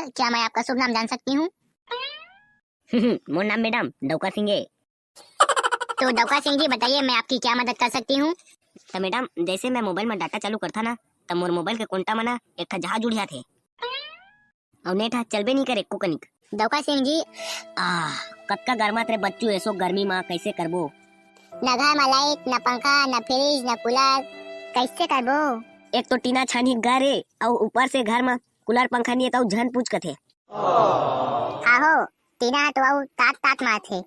Sir, क्या मैं आपका शुभ नाम जान सकती हूँ? मोर नाम मैडम डौका सिंह है। तो डौका सिंह जी, बताइए मैं आपकी क्या मदद कर सकती हूँ? तो मैडम, जैसे मैं मोबाइल में डाटा चालू करता ना, तब मोर मोबाइल के कोंटा मना एक ठा जहाज उड़िया थे और नेट चलबे नहीं करे एको कनिक। डौका सिंह जी, कतका गरमात रे बच्चू, ऐसो गर्मी में कैसे करबो? न घर में लाइट, न पंखा, न फ्रिज, न कूलर, कैसे करबो? एक तो टीना छानी घर है और ऊपर से घर में कूलर पंखा नहीं है तो झन पूछ कथे। आहो, टीना तो आउ तात तात में थे,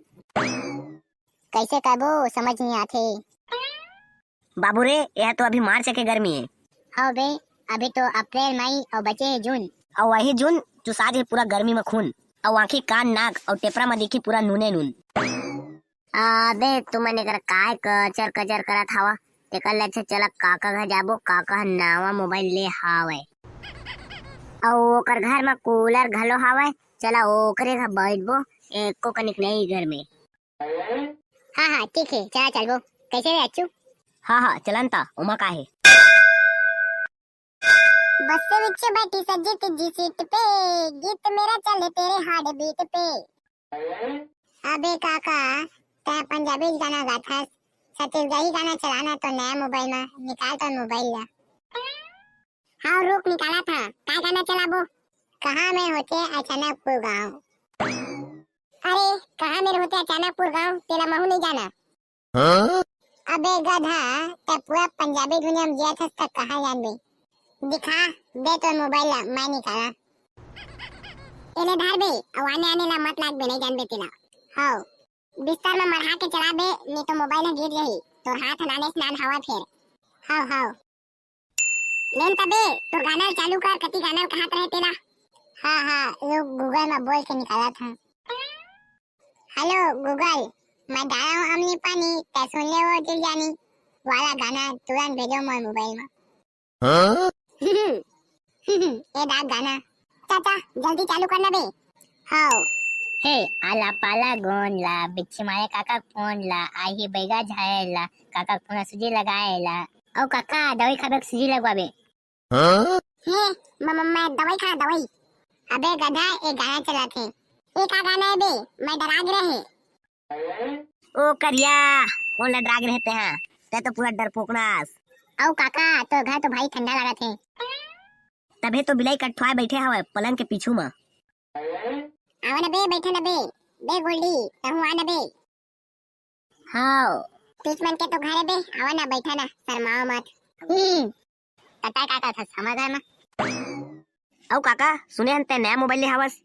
कैसे करबो समझ नहीं आथे। बाबू रे, यह तो अभी मार्च के गर्मी है। हाँ बे, अभी तो अप्रैल मई और बचे है जून। और वही जून जो साज है पूरा गर्मी में खून, और आँखी कान नाक और टेपरा में देखी पूरा नूने नून। अबे तुमने कर काय कचर कचर करत हवा, तेकर ले अच्छा चला काका घर जाबो, काका नवा मोबाइल ले हावे और ओकर घर में कूलर घलो हावे, चला ओकरे घर बैठबो, एको कनिक नहीं घर में। हाँ हाँ ठीक है, चला चलबो। कैसे रे अच्छू? हाँ चलनता उमा का है। बस से विच बैठी सजी तीजी सीट पे, गीत मेरा चले तेरे हार्ट बीट पे। अबे काका, तै पंजाबी गाना गाथा, छत्तीसगढ़ी गाना चलाना तो नया मोबाइल में निकाल तो मोबाइल ला। हाँ रुक, निकाला था, क्या गाना चलाबो? कहाँ में होते अचानकपुर गाँव। अरे कहाँ में होते अचानकपुर गाँव, तेरा महू नहीं जाना? हाँ? अबे गधा, तै पूरा पंजाबी दुनिया में जिया था, तक कहाँ जान बे? दिखा दे तो मोबाइल ला, मैं निकाला। एले धार बे, और आने आने ला मत लाग बे, नहीं जान बे तेला। हाँ, बिस्तर में मढ़ा के चला बे, नहीं तो मोबाइल गिर जाही, तो हाथ हलाने से नान हवा फिर। हाँ लेन तबे तो गाना चालू कर, कति गाना कहाँ रहे तेरा? हाँ लोग गूगल में बोल के निकाला था। हेलो गूगल, मैं डाला हूँ अमली पानी, तै सुन ले वो दिल जानी वाला गाना, तुरंत भेजो मोर मोबाइल में। हाँ? ये डाक गाना, चाचा जल्दी चालू करना बे। हाँ, हे आला पाला गोन ला, बिच्छी मारे काका फोन ला, आई ही बैगा झाएला, काका फोन सुजी लगाएला। ओ काका दवाई खाबे, सुजी लगवाबे। हाँ? हे मैं दवाई खा दवाई। अबे गधा, एक गाना चला थे, एक का गाना है बे, मैं डराग रहे। ओ करिया, कौन ला डराग रहते हैं, ते तो पूरा डरपोकनास। ओ काका, तो घर तो भाई ठंडा लगा थे। तबे तो बिलाई कटवाए बैठे हवे पलंग के पीछू में। आवा न बे, बैठा न बे, बे गोल्डी, तहु आ न बे। हाँ, पिचमन के तो घरे बे, आवा ना बैठा ना, शर्माओ मत। कटा काका था समाधान में। औ काका सुने हन ते नया मोबाइल ले हवस?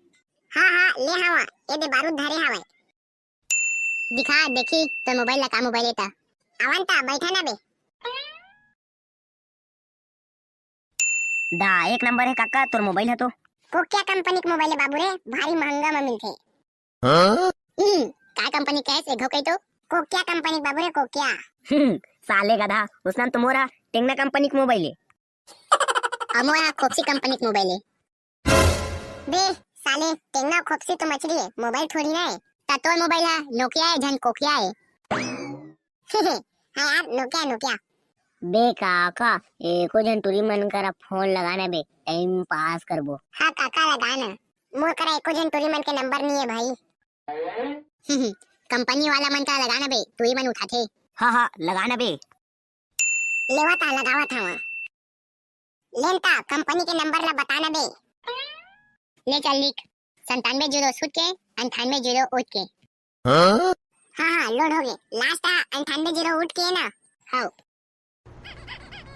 हाँ ले हवा, ये दे बारूद धरे हवा। दिखा देखी तो मोबाइल ला, का मोबाइल था? आवंता बैठा ना बे। दा एक नंबर है काका, तोर मोबाइल है तो। को क्या कंपनी का मोबाइल है बाबू रे, भारी महंगा में मिलते। हाँ? का कंपनी कैसे घोके तो? को क्या कंपनी बाबू रे, को क्या? साले गधा, उस नाम तो मोरा टेंगना कंपनी का मोबाइल है। अमोरा खोपसी कंपनी का मोबाइल है। बे साले, टेंगना खोपसी तो मछली है, मोबाइल थोड़ी ना है। तोर मोबाइल है नोकिया है, झन कोकिया है। हाँ यार, नोकिया। बे काका, एको जन तुरी मन करा फोन लगाना बे, टाइम पास करबो। हाँ काका लगाना, मोर करा एको जन तुरी मन के नंबर नहीं है भाई। कंपनी वाला मन का लगाना बे, तुरी मन उठाथे। हाँ लगाना बे। लेवा था, लगावा था वहाँ। लेनता कंपनी के नंबर ला बताना बे। ले चल लिख, 97 सूट के 98 उठ के। हाँ लोड हो गए, लास्ट 98 उठ के ना। हाँ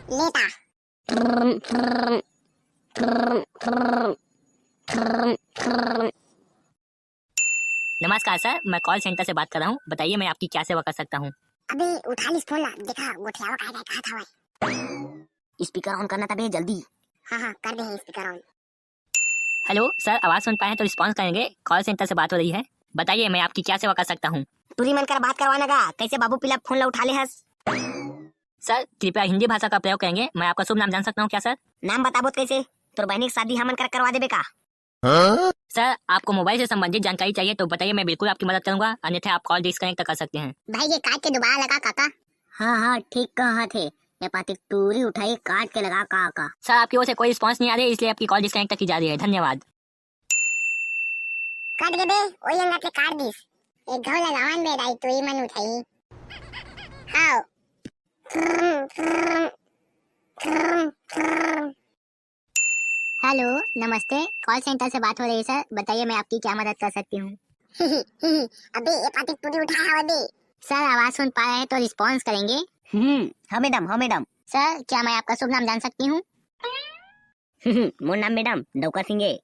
लेता। नमस्कार सर, मैं कॉल सेंटर से बात कर रहा हूँ, बताइए मैं आपकी क्या सेवा कर सकता हूँ? अबे उठा लिस फोन ला, देखा गोठियावा कहा था भाई। स्पीकर ऑन करना था बे, जल्दी। हाँ कर दे स्पीकर ऑन। हेलो सर, आवाज सुन पाए तो रिस्पॉन्स करेंगे, कॉल सेंटर से बात हो रही है, बताइए मैं आपकी क्या सेवा कर सकता हूँ? तुरी मन कर बात करवाना गा, कैसे बाबू पिला फोन ला उठा ले हस? सर कृपया हिंदी भाषा का प्रयोग करेंगे, मैं आपका शुभ नाम जान सकता हूँ क्या सर? नाम बताबो कैसे, तोर बहनी की शादी हमन कर करवा देबे का? सर आपको मोबाइल से संबंधित जानकारी चाहिए तो बताइए, मैं बिल्कुल आपकी मदद करूंगा, अन्यथा आप कॉल डिस्कनेक्ट कर सकते हैं। भाई ये काट के दोबारा लगा काका। हाँ ठीक कहा थे, ये पाती टूरी उठाई काट के लगा काका। सर आपकी ओर से कोई रिस्पॉन्स नहीं आ रही, इसलिए आपकी कॉल डिस्कनेक्ट की जा रही है, धन्यवाद। काट गे बे ओई अंगातले काट दिस एक घावला लावान बे दाई तोई मन उठाई हाव हेलो नमस्ते, कॉल सेंटर से बात हो रही है सर। बताइए मैं आपकी क्या मदद कर सकती हूँ। अबे ये पातिक पूरी उठा हवा दे सर आवाज सुन पा रहे हैं तो रिस्पॉन्स करेंगे। हाँ मैडम, हाँ मैडम। सर क्या मैं आपका शुभ नाम जान सकती हूँ। मोर नाम मैडम डौका सिंह है।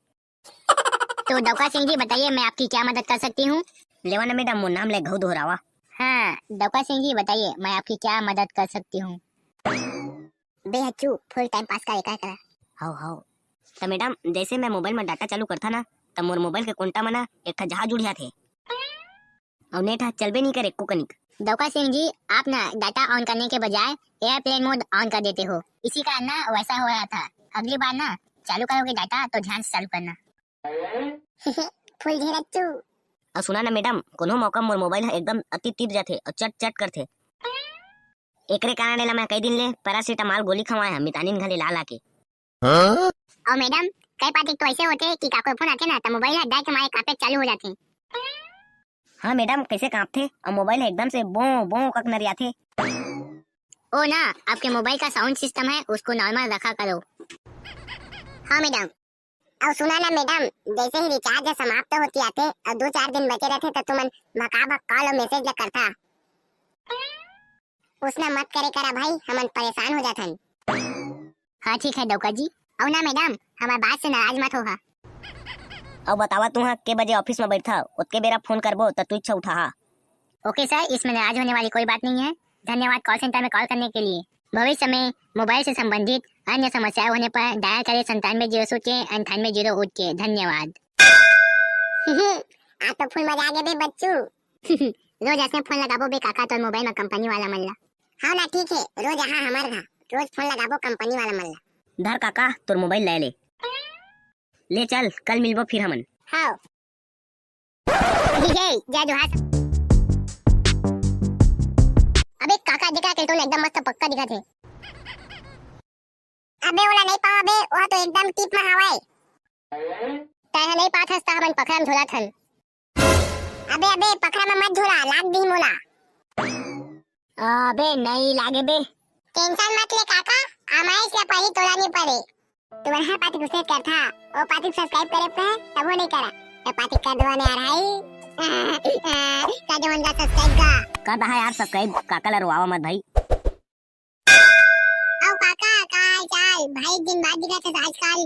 तो डौका सिंह जी बताइए मैं आपकी क्या मदद कर सकती हूँ। लेवा ना मैडम, मोर नाम ले घऊ दोहरावा। हाँ डौका सिंह जी बताइए मैं आपकी क्या मदद कर सकती हूँ। बेहचू फुल टाइम पास का एका करा हाउ हाउ। तो मैडम जैसे मैं मोबाइल में डाटा चालू करता ना तब मोर मोबाइल के कोंटा मना एक ठा जहाज उड़िया थे और नेट चलबे नहीं करे कुकनिक। डौका सिंह जी आप ना डाटा ऑन करने के बजाय एयरप्लेन मोड ऑन कर देते हो, इसी कारण ना वैसा हो रहा था। अगली बार ना चालू करोगे डाटा तो ध्यान से चालू करना। फुल धेरचू और सुना ना मैडम, कोनो मौका मोर मोबाइल एकदम अति तीर जाथे और चट चट करथे। एकरे कारण ला मैं कई दिन ले पैरासीटामॉल गोली खवाया मितानिन घले ला ला के। और मैडम कई पार्टी तो ऐसे होते कि काको फोन आते ना तो मोबाइल हटा के हमारे कापे चालू हो जाते। हाँ मैडम कैसे कांपथे और मोबाइल एकदम से बो बो कक नरिया थे। ओ ना आपके मोबाइल का साउंड सिस्टम है उसको नॉर्मल रखा करो। हाँ मैडम। और सुना ना मैडम, जैसे ही रिचार्ज समाप्त होती आते और 2-4 दिन बचे रहते तो तुमन मकाबक कॉल और मैसेज ल करता। उसना मत करे करा भाई, हमन परेशान हो जाथन। हाँ ठीक है डौका जी। और ना मैडम हमारे बात से नाराज मत होगा। और बतावा तू हाँ के बजे ऑफिस में बैठा उतके बेरा फोन करबो तो तू इच्छा उठा। ओके सर, इसमें नाराज होने वाली कोई बात नहीं है। धन्यवाद कॉल सेंटर में कॉल करने के लिए। भविष्य में मोबाइल से संबंधित अन्य समस्याएं होने पर डायल करें 97 0 98 0 धन्यवाद। आप तो फुल मजा आ गए बे बच्चू। रोज ऐसे फोन लगाबो बे काका तो मोबाइल में कंपनी वाला मल्ला। हाँ ना ठीक है, रोज यहाँ हमारे घर रोज फोन लगाबो कंपनी वाला मल्ला। धर काका तोर मोबाइल ले ले चल कल मिलबो फिर हमन। हाँ जय जोहार। अबे काका देखा के तो एकदम मस्त पक्का दिखा थे। अबे ओला नहीं पावा बे, वह तो एकदम टिप में हवाए। तय नहीं पात हस्ता हमन पखरा में झोला थन। अबे अबे पखरा में मत झोला, लाग दी मोला। अबे नहीं लागे बे। टेंशन मत ले काका, हमारे से पहले तोला नहीं पड़े। तुम्हारा पाती गुस्से कर था, वो पाती सब्सक्राइब करे पे तब वो नहीं करा। ये पाती का दुआ नहीं आ रहा है। का जो बंदा सब्सक्राइब का कर रहा है यार सब्सक्राइब, काका लरवावा मत भाई। आओ काका काल चाल भाई, दिन बाद दिखा था आजकल।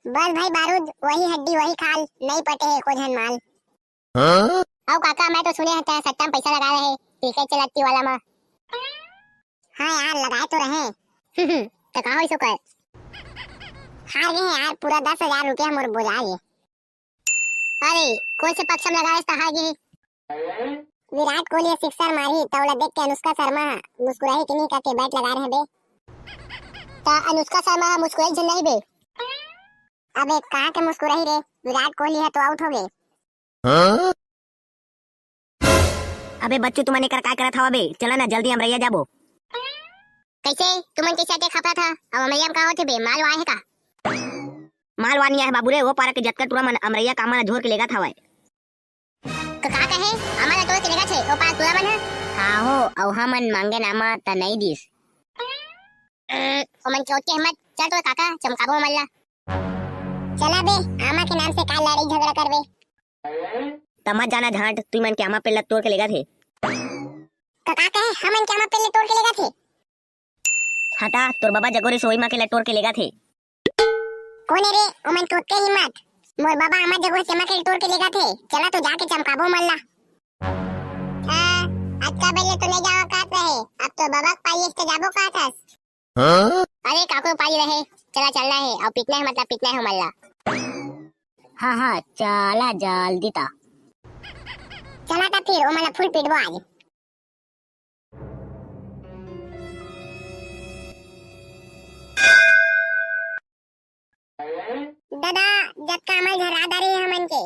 बस भाई बारूद वही हड्डी वही खाल, नहीं पटे है को जन माल। आओ काका मैं तो सुने हैं सट्टा में पैसा लगा रहे क्रिकेट चलती वाला में। हाँ यार लगाए तो रहे। तो कहाँ हो कर हार गए हैं यार, पूरा 10,000 रुपया मोर बोला ये। अरे कौन से पक्ष में लगा है हार गए। विराट कोहली सिक्सर मारी तवला देख के अनुष्का शर्मा मुस्कुराही कि नहीं करके बैट लगा रहे बे। ता अनुष्का शर्मा मुस्कुराई जन नहीं बे। अबे कहाँ के मुस्कुराही रे, विराट कोहली है तो आउट हो गए। अबे बच्चू तुमने कर काय करत हवा बे, चला ना जल्दी अमरैया जाबो। कैसे तुमन कैसे अटे खपरा था अब अमैया में का होते बे, माल वाए है का। माल वानी है बाबू रे, वो पारा के जतका टूरा मन अमरैया कामा झोर के लेगा था वाय। तो का कहे हमारा तो चलेगा छे ओ पास टूरा मन है। हां हो औ हमन मांगे नामा त नहीं दिस। ओमन चोट के हिम्मत चल तो काका चमकाबो मल्ला। चला बे आमा के नाम से का लड़ाई झगड़ा करबे। तमा जाना झांट तू मन के आमा पे लत तोड़ के लेगा थे। काका कहे हमन के आमा पे ले तोड़ के लेगा थे। हटा तोर बाबा जगोरे सोई मां के लत तोड़ के लेगा थे। कोने रे ओमन टूट के हिम्मत, मोर बाबा आमा जगह से चमक के तोड़ के लेगा थे। चला तो जाके चमकाबो मल्ला। आज का बेले तो नहीं जाओ कहत रहे, अब तो बाबा पाई से जाबो कहत हस। अरे काको पाई रहे चला चलना है और पिटना है मतलब पिटना है मल्ला। हाँ चला जल्दी ता। चला था फिर ओ मला फुल पिटबो आज। दादा जब का अमल झरादारी है हमन के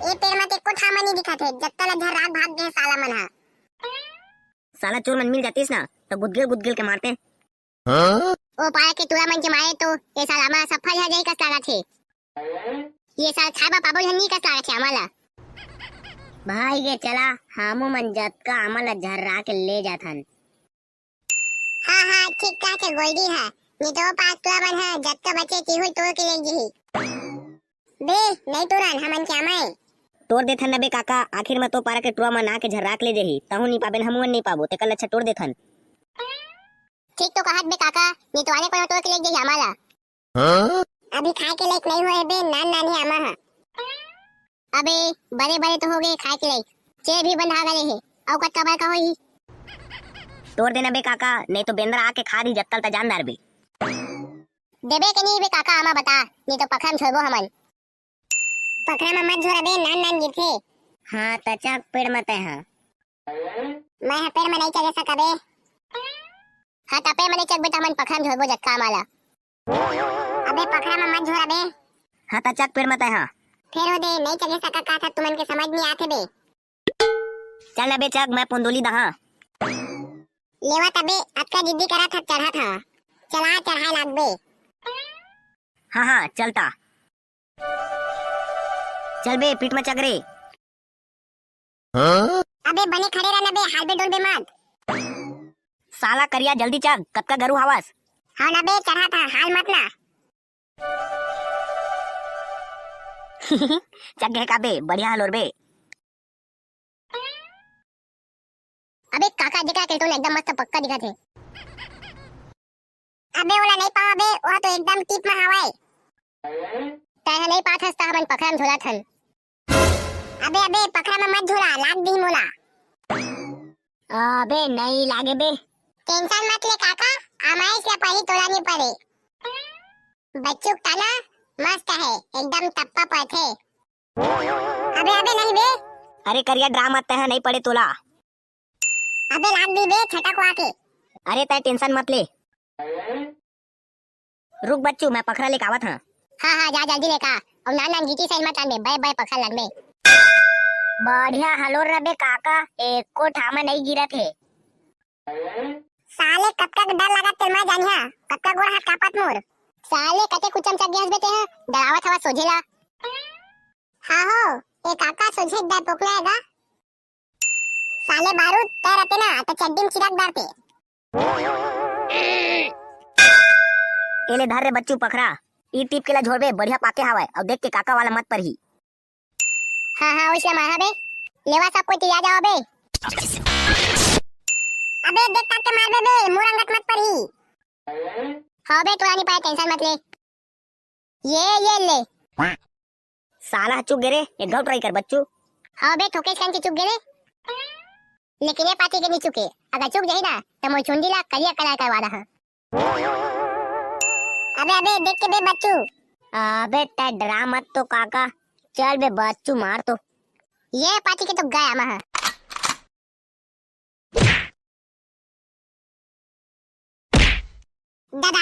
ए पेड़ में को ठामा नहीं दिखा थे, जब तक झरात भाग गए साला मन हा। साला चोर मन मिल जातीस ना तो गुदगिल के मारते। ओ पाया के तुरा मन के मारे तो ये साला हमारा सफल है जाई का साला थे। ये साल खाबा पाबो हन्नी का सारा छे आम्हाला भाई गे चला हमू मन जतका आम्हाला झर्रा के ले जाथन हाँ हाँ ठीक ठाक है गोल्डी है ये तो पास तो बन है जब तक बचे की हुई तोड़ के ले जी बे नहीं तुरन हमन क्या मैं तोड़ देथन ना बे काका आखिर में तो पारा के टुआ में ना के झर्राक ले जेही तहु नहीं पाबेन हमू नहीं पाबो ते कल अच्छा तोड़ देथन ठीक तो कहत बे काका नहीं तो आने को तोड़ के ले जी हमारा अभी खाए के लायक नहीं हुए बे नान नान ही आमा है अबे बड़े बड़े तो हो गए खाए के लायक चे भी बंधा गए है औ कत कबर का होई तोड़ देना बे काका नहीं तो बेंदरा आके खा दी जत्तल ता जानदार बे देबे के नहीं बे काका आमा बता नहीं तो पखरम छोड़बो हमन पकड़ा में मत झोरा बे नान नान गिरथे हां तचक पेड़ मत है हां मैं पेड़ में नहीं चले सका बे हां तपे मने चक बेटा मन पखरम छोड़बो जक्का माला अबे पकड़ा में मत झोरा बे हां तचक पेड़ मत है हां फिर हो दे नहीं चले सका का था तुमन के समझ नहीं आते बे चल बे चक मैं पुंदोली दहा लेवा तबे अक्का जिद्दी करा था चढ़ा था चला चढ़ा लाग बे हाँ हाँ चलता चल बे पीठ में चक रे अबे बने खड़े रहना बे हाल बे डोल बे मत साला करिया जल्दी चक कब का गरू हवास हाँ ना बे चढ़ा था हाल मत ना चक गए का बे बढ़िया हलोर बे अबे काका दिखा के तो एकदम मस्त पक्का दिखा थे अबे ओला नहीं पावा बे वह तो एकदम टिप में हवाए तय नहीं पात हस्ता हमन पखरम झोला थन अबे अबे पकड़ा में मत झोला लाग दी मोला अबे नहीं लागे बे टेंशन मत ले काका हमारे से पहले तोड़ा नहीं पड़े बच्चों का ना मस्त है एकदम टप्पा पर थे अबे अबे नहीं बे अरे करिया ड्रामा मत है नहीं पड़े तोला अबे लाग दी बे छटा को आके अरे तय टेंशन मत ले रुक बच्चू मैं पखरा लेके आवत हां हां हां जा जल्दी लेका और नान नान गीती साइड मत आने बाय बाय पखर लग में बढ़िया हलोर रबे काका एक को ठामा नहीं गिरा थे साले कब तक डर लगा तेल में जानिया कब तक गोड़ हाथ कापत मोर साले कते कुचम चक गया बेटे हैं डरावत हवा सोझेला हाँ हो ये काका सोझे डर पोकलाएगा साले बारूद तय रहते ना तो चड्डी में चिराग डालते एले धर रे बच्चू पखरा ई टिप के ला झोरबे बढ़िया पाके हवाए और देख के काका वाला मत पर ही हां हां ओइसे माहा बे लेवा सब कोई तैयार जाओ बे अबे देख काके मार बे मुरंगट मत पर ही हां बे तोरा नहीं पाए टेंशन मत ले ये ले साला चुक गे रे एक घाव ट्राई कर बच्चू हां बे ठोके खान के चुक गए लेकिन ये पाती के नहीं चुके अगर चुक जाही ना तो मोर चुंडी ला करिया कला करवा रहा अबे अबे देख के बे बच्चू अबे ता डरा मत तो काका चल बे बच्चू मार तो ये पाती के तो गया महा दादा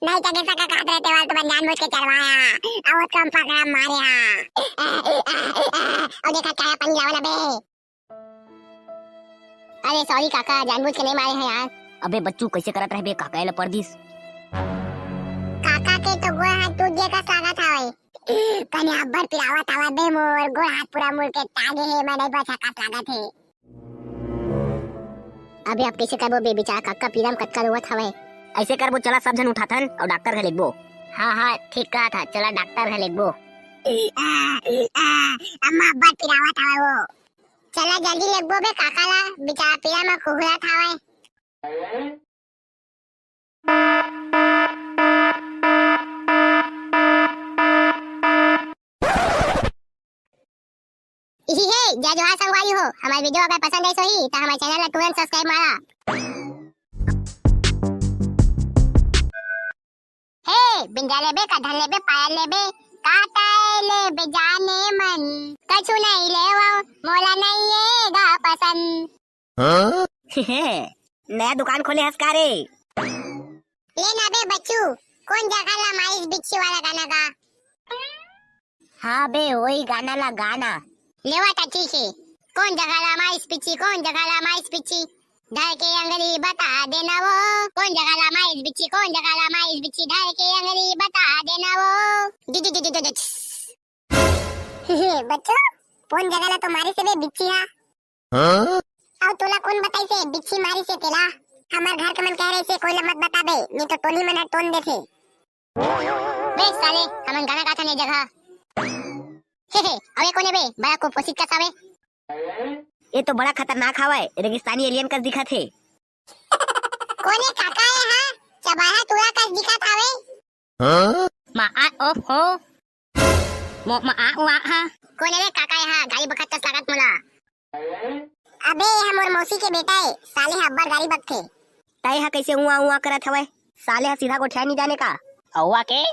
नहीं चगे सका काट रहे वाल तो बन जानबूझ के चढ़वाया और कम पकड़ा मारे और देखा क्या पानी लावा ना बे अरे सॉरी काका जानबूझ के नहीं मारे हैं यार अबे बच्चू कैसे करत रहे बे काका एला परदिस काका के तो गोड़ हाथ टूट गया का सागा था भाई कने अब्बर पिरावत आवा बे मोर गोड़ हाथ पूरा मुड़ के टागे है मैं नहीं बचा का लागत है अबे आप कैसे करबो बे बेचारा काका पीरम कटका रोवत हवे ऐसे कर वो चला सब जन उठाथन और डॉक्टर घर लेबो हां हां ठीक कहा था चला डॉक्टर घर लेबो अम्मा अब्बर पिरावत आवा वो चला जल्दी लेबो बे काका ला बेचारा पीरा में खुहरा था भाई इही है जय जोहार संगवारी हो हमारी वीडियो अगर पसंद आई सही तो हमारे चैनल को तुरंत सब्सक्राइब मारा हे बिंजा लेबे कढ़न लेबे पायल लेबे काटाए लेबे जाने मन कछु नहीं लेवा मोला नहीं येगा पसंद नया दुकान खोले हंसका रे ले ना बे बच्चू कौन जगह ला माइस बिच्छी वाला गाना गा हाँ बे वही गाना ला गाना लेवा ता ठीक है कौन जगह ला माइस पिची ढाई के अंगली बता देना वो कौन जगह लामा इस बिच्छी, कौन जगह लामा इस बिच्छी, ढाई के अंगली बता देना वो दु दु दु दु दु दु। बच्चों कौन जगह ला तुम्हारी से बे बिच्छी हा और तोला कौन बताई से बिच्छी मारी से तेला हमार घर के मन कह रहे से कोई ला मत बता बे नहीं तो टोली में टोन देथे। बे साले हमन गाना गाथा ने जगह अबे कोने बे बड़ा को पोसित का सावे। ये तो बड़ा खतरनाक हवा है, रेगिस्तानी एलियन का दिखा थे। कोने काका है हां चबाहा तुरा का दिखा थावे मा आ ओ हो मो मा आ वा हा कोने बे काका है हां गाड़ी बखत का स्वागत मोला। अबे हमर मौसी के बेटा है साले हब्बर गाड़ी बकथे। ताई हा कैसे हुआ हुआ करत हवे, साले हा सीधा गोठिया नहीं जाने का औवा के।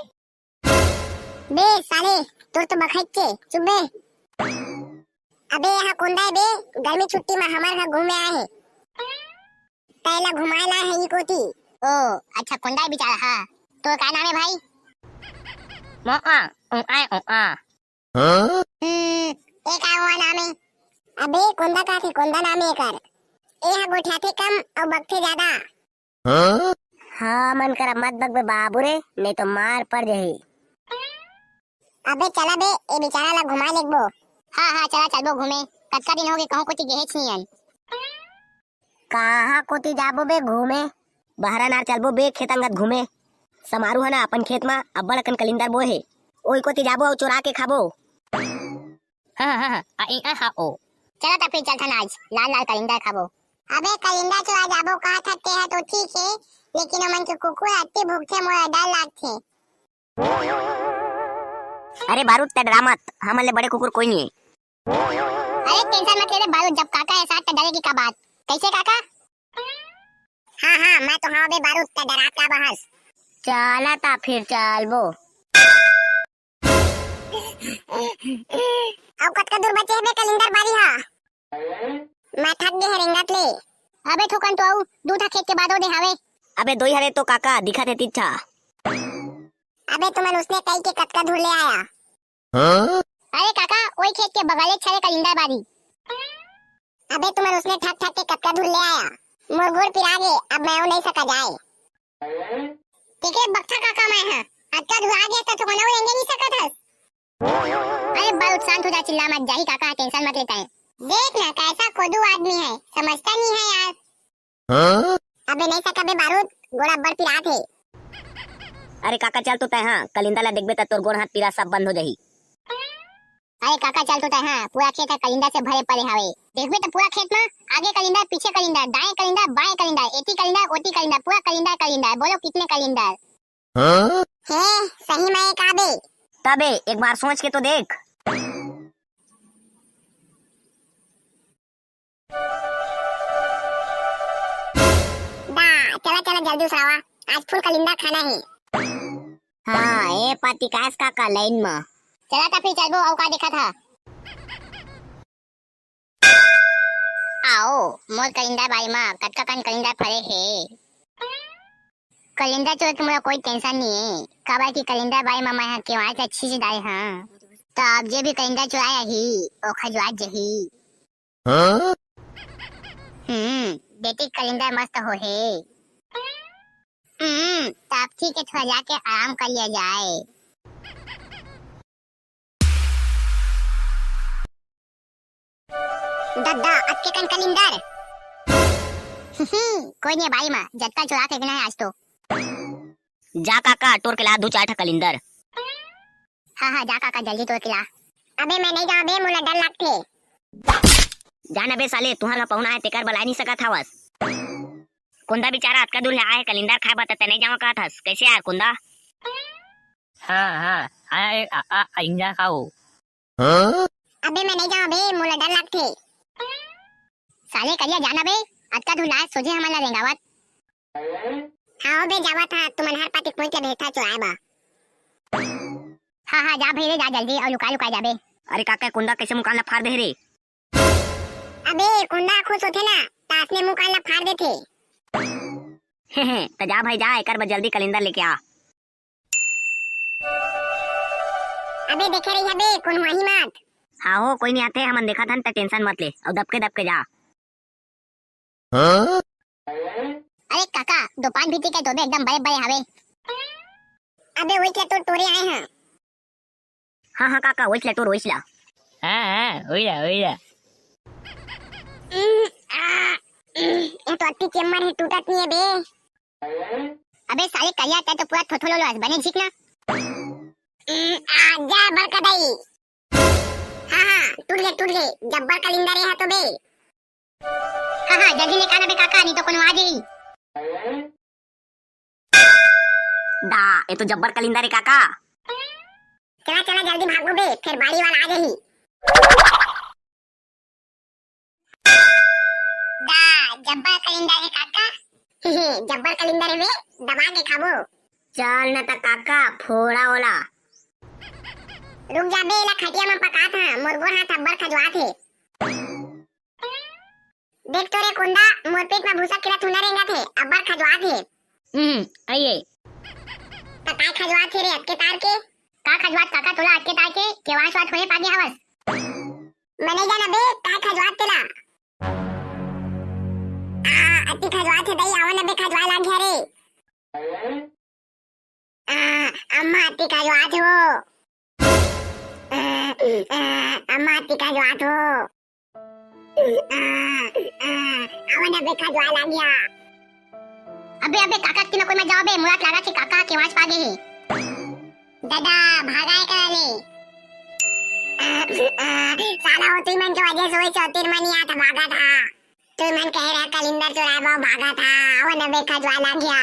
बे साले तोर तो बखैत के चुप बे। अबे यहाँ कुंदा है बे गर्मी छुट्टी में हमारे घर घूमे आए हैं पहला घुमाना है ये कोती। ओ अच्छा कुंडा बेचारा हां तो क्या नाम है भाई? मो आ ओ आ एक हुआ नाम है। अबे कुंदा का थे कुंदा नाम है कर ए यहाँ गोठिया थे कम और बकथे ज्यादा। हाँ मन करा मत बक बे बाबू रे नहीं तो मार पड़ जाही। अबे चला बे ए बेचारा ला घुमा लेगबो। हाँ हाँ चला चलबो घूमे कतका दिन हो गए कहूं कुछ गए छियन। कहाँ कोती जाबो बे घूमे, बहरा नार चलबो बे खेतंगत घूमे। समारू है ना अपन खेत में अब्बड़ अकन कलिंदर बोए हे ओई कोती जाबो और चुरा के खाबो। हाँ ओ चला तो फिर चलथन आज लाल लाल कलिंदा खाबो। अबे कलिंदा चुरा जाबो कहा थकते है तो ठीक है लेकिन मन के कुकुर अति भूखे मोरा डर लागथे। अरे बारूद ते डरा मत, हमले बड़े कुकुर कोई नहीं है। अरे टेंशन मत ले रे बारूद जब काका है साथ तो डरेगी का बात। कैसे काका? हाँ हाँ मैं तो हाँ बे बारूद ते डरा क्या बहस। चला ता फिर चलबो। अब कतका दूर बचे है बे कलिंदर बारी हा मैं थक गए है रिंगत ले। अबे ठोकन तो आऊ दूधा खेत के बाद दे हावे। अबे दो ही हरे तो काका दिखा थे तिच्छा। अबे तुमन उसने कई के कतका दूर ले आया। अरे काका वही खेत के बगले छले कलिंदा बारी। अबे तुमन उसने ठक ठक के कतका दूर ले आया। मोर गोर पिरा गे अब मैं नहीं सका जाए। ठीक है बक्था काका मैं हां अतका दूर आ गया तो मना लेंगे नहीं सकत हस। अरे बारूद शांत हो जा चिल्ला मत जाही काका टेंशन मत लेता है। देख ना कैसा खोदू आदमी है समझता नहीं है यार। अबे नहीं सका बे बारूद गोड़ा बड़ पिरा थे। अरे काका चल तो तय हाँ कलिंदा ला देखबे त तोर गोड़ हाथ पीरा सब बंद हो जाही। अरे काका चल तो हां पूरा खेत है कलिंदा से भरे पड़े हावे। देखबे तो पूरा खेत में आगे कलिंदा पीछे कलिंदा दाएं कलिंदा बाएं कलिंदा एती कलिंदा ओती कलिंदा पूरा कलिंदा कलिंदा बोलो कितने कलिंदा है सही में एक आबे। तबे एक बार सोच के तो देख। चला चला जल्दी उसावा आज फुल कलिंदा खाना है। हाँ ए पाती कास काका लाइन में चला था फिर चलबो औ का देखा था। आओ मोर कलिंदा बाई मां कटका कन कलिंदा फरे है। कलिंदा चोर के मोला कोई टेंशन नहीं है काबर की कलिंदा बाई मां मैं के वाज अच्छी से दाई हां तो अब जे भी कलिंदा चुराया ही ओ खजवा जही। बेटी कलिंदा मस्त हो है। तब ठीक है थोड़ा जाके आराम कर लिया जाए। दद्दा अक्के कन कलिंदर कोई नहीं भाई माँ जत्ता चुरा के गिना है आज तो। जा काका टोर के ला दो चार कलिंदर। हाँ हाँ जा काका जल्दी तोड़ के ला। अबे मैं नहीं जाऊँ बे मोला डर लगथे। जाना बे साले तुहरा पहुना है तेकर बला नहीं सकत हवस। कुंदा बेचारा अतका दूर आए कलिंदर खाए बता नहीं जावा का थस कैसे यार कुंदा। हाँ आइंदा खाओ। अबे मैं नहीं जाऊँ बे मोला डर लगथे। साले करिया जाना बे अतका दूर लाए सोझे हमारा रेंगावत। हाँ बे जावा था तुमन हर पाती कोई के भेथा चुराए बा। हाँ जा भैरे जा जल्दी और लुका लुका जाबे। अरे काका कुंदा कैसे मुकान ला फाड़ दे रे। अबे कुंदा खुश होथे ना तासने मुकान ला फाड़ देथे। तो जा भाई जा एकर बस जल्दी कलिंदर लेके आ। अबे देखे रही है बे कौन हुआ ही मत। हाँ हो कोई नहीं आते हमन देखा था टेंशन मत ले और दबके जा। अरे काका दो पान भीती के तो एकदम बड़े बड़े हवे। अबे वही क्या तो टोरे आए हैं। हाँ हाँ काका वही टोर वही हाँ हाँ वही ये तो अति चेम्मर है टूटत नहीं है बे। अबे साले कलिया का तो पूरा थोथोलो लो बने ठीक ना। जा बरकदाई। हाँ टूट गए जब्बर कलिंदर है तो बे। हाँ जल्दी निकालना बे काका नहीं तो कोनो आ जाई। दा ये तो जब्बर कलिंदर है काका। चला जल्दी भागो बे फिर बाड़ी वाला आ जाही। दा जब्बर कलिंदर है काका। जब्बर कलिंदर है बे दबा के खाबो। चल न ता काका फोड़ा ओला। रुक जा बे ला खटिया में पका था मुर्गो हाथ अब्बर खजवा थे। देख तो रे कुंदा मोर पेट में भूसा किला थुना रेंगा थे अब्बर खजवा थे। आइए पकाए खजवा थे रे अटके तार के। का खजवात काका तोला अटके तार के केवास वात होने पागे हवस। मने जाना बे का खजवात तेला। अति खजवा थे दई आवन बे खजवा लाग गया रे। अम्मा अति खजवा थे वो। अम्मा अति खजवा थे वो। आवन बे खजवा लाग गया। अबे काका की न कोई मत जाओ बे मुराद लागा थे काका केवास पागे है। दादा भागाए कराले। साला हो तुई मन के वजह से वही चौतिर मनी आता भागा था। तुई मन कह रहा कलिंदर चुराए बाव भागा था आवन बे खजवा लाग गया।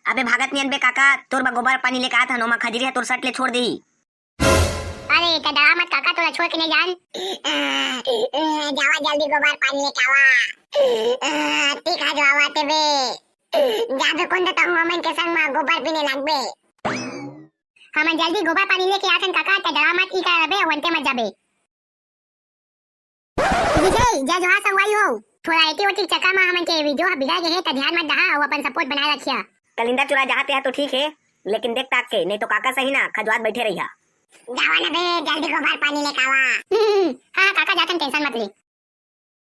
अबे भागत नहीं बे काका तोर बा गोबर पानी लेके आया था नो मा खजरी है तोर सट ले छोड़ दी। अरे तो डरा मत काका तोला छोड़ के नहीं जान। जावा जल्दी गोबर पानी लेके आवा। ती खजवावा ते बे। जाबे कोन तो हमन के संग में गोबर पीने लगबे। हमन जल्दी गोबर पानी लेके आथन काका त डरा मत ई करबे वंते मत जाबे। विजय जा जो संगवाई हो थोड़ा एटी ओटी चक्का में हमन के वीडियो बिगाड़ के है त ध्यान मत दहा और अपन सपोर्ट बनाए रखिया। कलिंदर चुरा जाते हैं तो ठीक है लेकिन देख ताक के नहीं तो काका सही ना खजवात बैठे रहिया। जावा ना बे जल्दी गोबर पानी लेके आवा। हाँ काका जातन टेंशन मत ले।